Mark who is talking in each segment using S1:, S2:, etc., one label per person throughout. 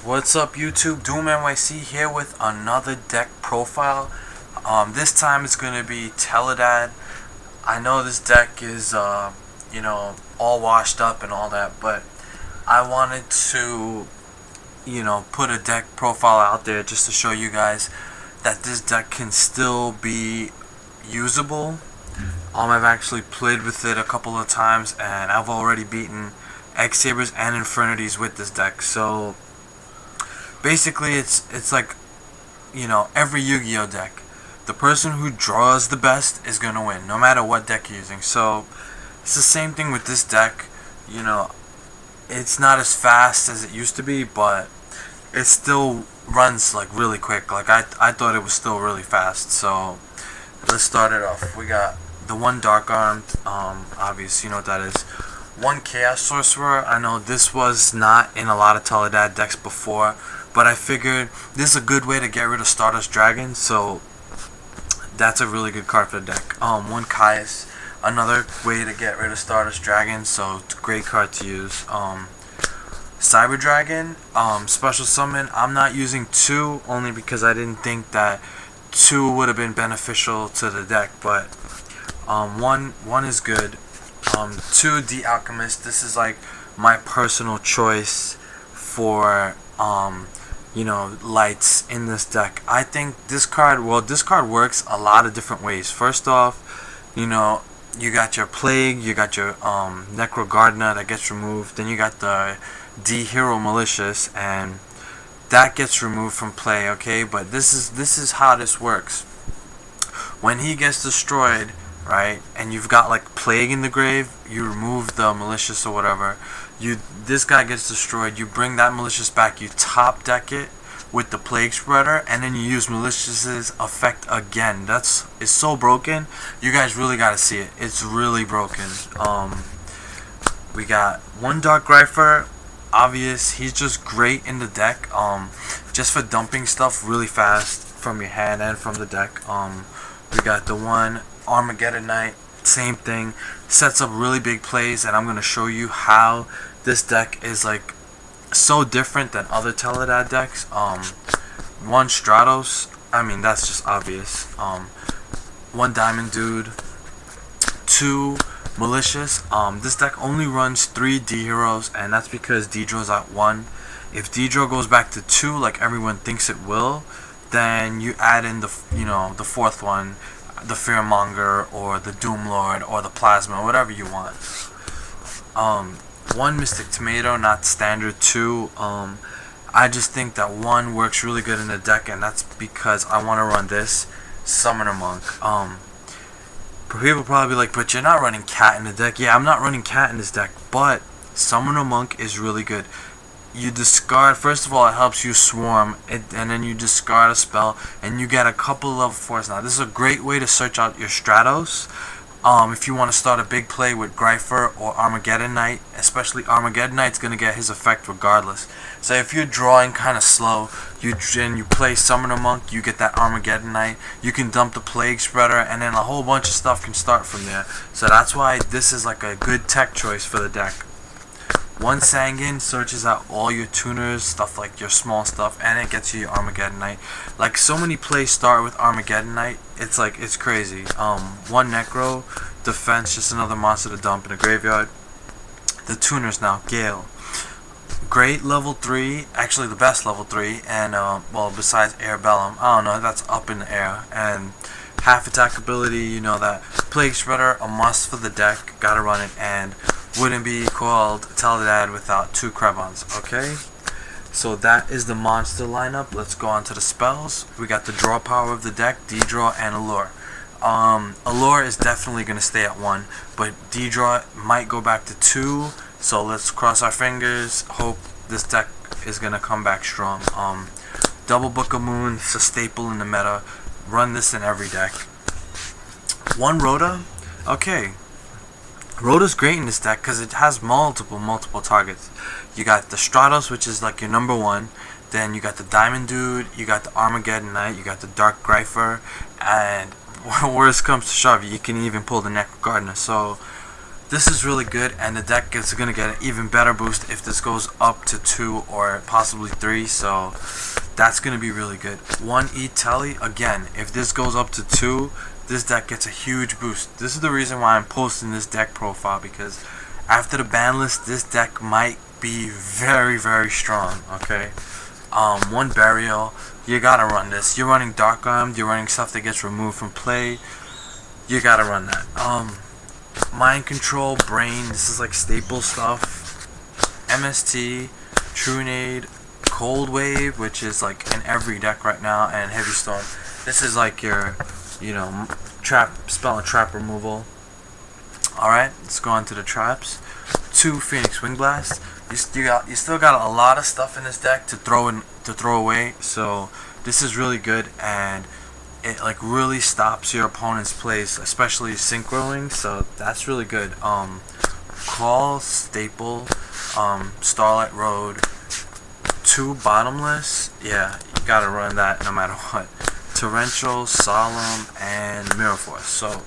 S1: What's up YouTube? Doomnyc here with another deck profile. This time it's going to be TeleDad. I know this deck is all washed up and all that, but I wanted to put a deck profile out there just to show you guys that this deck can still be usable. I've actually played with it a couple of times and I've already beaten X-Sabers and Infernities with this deck. So basically it's like every Yu-Gi-Oh deck, the person who draws the best is gonna win no matter what deck you're using. So it's the same thing with this deck. It's not as fast as it used to be, but it still runs like really quick. Like I thought it was still really fast. So let's start it off. We got the one Dark Armed, obvious, you know what that is. One Chaos Sorcerer. I know this was not in a lot of TeleDad decks before, but I figured this is a good way to get rid of Stardust Dragon, so that's a really good card for the deck. One Caius, another way to get rid of Stardust Dragon, so it's a great card to use. Cyber Dragon, special summon. I'm not using two only because I didn't think that two would have been beneficial to the deck, but one is good. Two, The Alchemist. This is like my personal choice for lights in this deck. I think this card works a lot of different ways. First off, you got your Plague, you got your Necro Gardener that gets removed, then you got the D Hero Malicious, and that gets removed from play, okay? But this is how this works. When he gets destroyed, right, and you've got like Plague in the grave, you remove the Malicious or whatever, this guy gets destroyed, you bring that Malicious back, you top deck it with the Plague Spreader, and then you use Malicious's effect again. It's so broken. You guys really gotta see it. It's really broken. We got one Dark Grypher. Obvious, he's just great in the deck, just for dumping stuff really fast from your hand and from the deck. We got the one Armageddon Knight, same thing, sets up really big plays, and I'm going to show you how this deck is like so different than other TeleDad decks. One Stratos, I mean that's just obvious. One Diamond Dude, two Malicious. This deck only runs 3 D heroes, and that's because D-Draw's at 1. If D-Draw goes back to 2 like everyone thinks it will, then you add in the fourth one, the Fearmonger or the Doomlord or the Plasma, whatever you want. One Mystic Tomato, not standard 2. I just think that 1 works really good in the deck, and that's because I want to run this Summoner Monk. People probably be like, but you're not running Cat in the deck. Yeah, I'm not running Cat in this deck, but Summoner Monk is really good. You discard, first of all, it helps you swarm, and then you discard a spell, and you get a couple level 4s. Now, this is a great way to search out your Stratos. If you want to start a big play with Grypher or Armageddon Knight, especially Armageddon Knight's going to get his effect regardless. So if you're drawing kind of slow, you play Summoner Monk, you get that Armageddon Knight, you can dump the Plague Spreader, and then a whole bunch of stuff can start from there. So that's why this is like a good tech choice for the deck. One Sanguine searches out all your tuners, stuff like your small stuff, and it gets you your Armageddon Knight. Like, so many plays start with Armageddon Knight, it's crazy. One Necro, Defense, just another monster to dump in a graveyard. The tuners now, Gale. Great level 3, actually the best level 3, and besides Air Bellum, I don't know, that's up in the air. And half attack ability, that Plague Spreader, a must for the deck, gotta run it, and wouldn't be called TeleDad without 2 Krebons, okay? So that is the monster lineup. Let's go on to the spells. We got the draw power of the deck, D-Draw, and Allure. Allure is definitely going to stay at 1, but D-Draw might go back to 2, so let's cross our fingers, hope this deck is going to come back strong. Double Book of Moon, it's a staple in the meta. Run this in every deck. One Rhoda, okay. Rhoda's great in this deck because it has multiple targets. You got the Stratos, which is like your number 1. Then you got the Diamond Dude, you got the Armageddon Knight, you got the Dark Grypher, and worst comes to shove, you can even pull the Necro Gardener. So this is really good, and the deck is going to get an even better boost if this goes up to 2 or possibly 3, so that's going to be really good. 1E Tele, again, if this goes up to 2, this deck gets a huge boost. This is the reason why I'm posting this deck profile, because after the ban list, this deck might be very, very strong, okay? 1 Burial, you gotta run this. You're running Dark Armed, you're running stuff that gets removed from play, you gotta run that. Mind Control, Brain, this is like staple stuff. MST, Trunade, Cold Wave, which is like in every deck right now, and Heavy Storm. This is like your, you know, spell and trap removal. Alright, let's go on to the traps. 2 Phoenix Wing Blast. You still got a lot of stuff in this deck to throw away, so this is really good, and it like really stops your opponent's plays, especially synchroing, so that's really good. Call, Staple, Starlight Road, 2 Bottomless, yeah, you gotta run that no matter what. Torrential, Solemn, and Mirror Force. So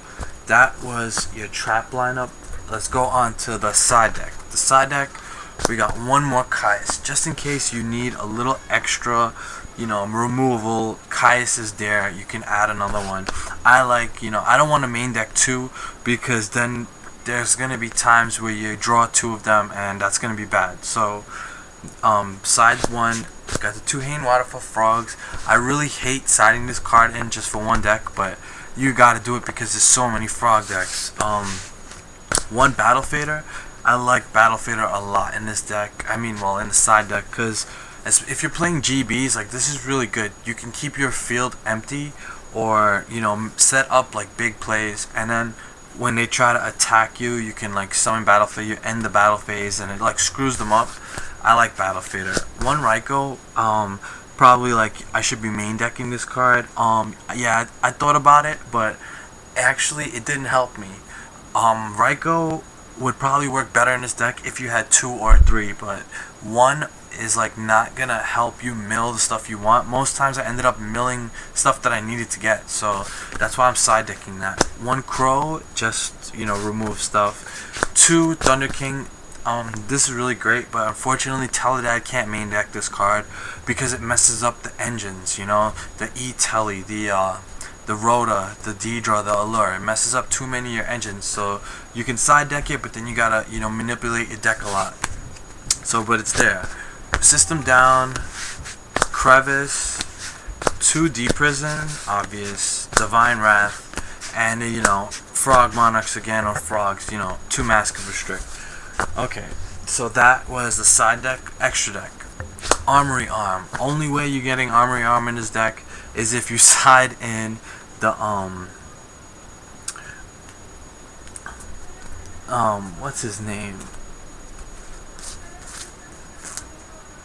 S1: that was your trap lineup. Let's go on to the side deck. The side deck, we got 1 more Caius, just in case you need a little extra, you know, removal. Caius is there, you can add another one. I like, you know, I don't want to main deck 2, because then there's going to be times where you draw 2 of them, and that's going to be bad. So side 1, got the 2 Hain Waterfall Frogs. I really hate siding this card in just for 1 deck, but you gotta do it because there's so many frog decks. 1 Battle Fader. I like Battle Fader a lot in this deck. I mean, well, in the side deck, because if you're playing GBs, like, this is really good. You can keep your field empty, or, you know, set up like big plays, and then when they try to attack you, you can like summon Battle Fader, you end the battle phase, and it like screws them up. I like Battle Fader. 1 Raikou, probably like I should be main decking this card. Yeah, I thought about it, but actually it didn't help me. Raikou would probably work better in this deck if you had 2 or 3, but 1 is like not gonna help you mill the stuff you want. Most times I ended up milling stuff that I needed to get, so that's why I'm side decking that. 1 Crow, just, you know, remove stuff. 2 Thunder King. This is really great, but unfortunately TeleDad can't main deck this card because it messes up the engines, you know, the E-Tele, the Rhoda, the Deidre, the Allure. It messes up too many of your engines, so you can side deck it, but then you gotta, you know, manipulate your deck a lot. So, but it's there. System Down, Crevice, 2 Deep Prison, obvious, Divine Wrath, and, you know, Frog Monarchs again, or Frogs, you know, 2 Mask of Restrict. Okay, so that was the side deck. Extra deck, Armory Arm. Only way you're getting Armory Arm in this deck is if you side in the what's his name?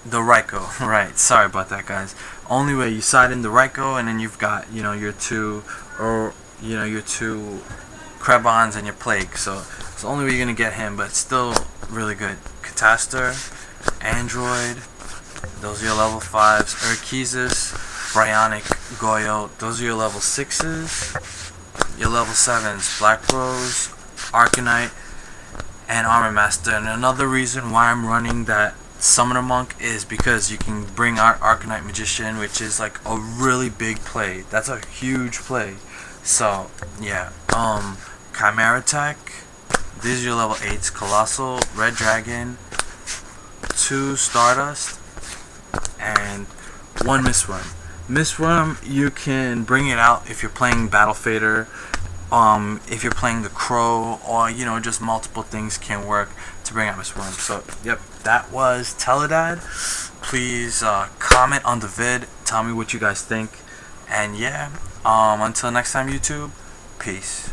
S1: The Raikou, right? Sorry about that, guys. Only way you side in the Raikou, and then you've got, you know, your 2, or you know, your 2 Krebons and your Plague. So it's the only way you're gonna get him, but it's still really good. Catastor, Android, those are your level 5s. Urquizus, Bryonic, Goyo, those are your level 6s. Your level 7s, Black Rose, Arcanite, and Armor Master. And another reason why I'm running that Summoner Monk is because you can bring out Arcanite Magician, which is like a really big play. That's a huge play. So yeah, Chimera Tech, these are your level 8s. Colossal, Red Dragon, 2 Stardust, and 1 Mistworm. Mistworm, you can bring it out if you're playing Battle Fader, if you're playing the Crow, or, you know, just multiple things can work to bring out Mistworm. So yep, that was TeleDad. Please comment on the vid, tell me what you guys think, and yeah, until next time, YouTube, peace.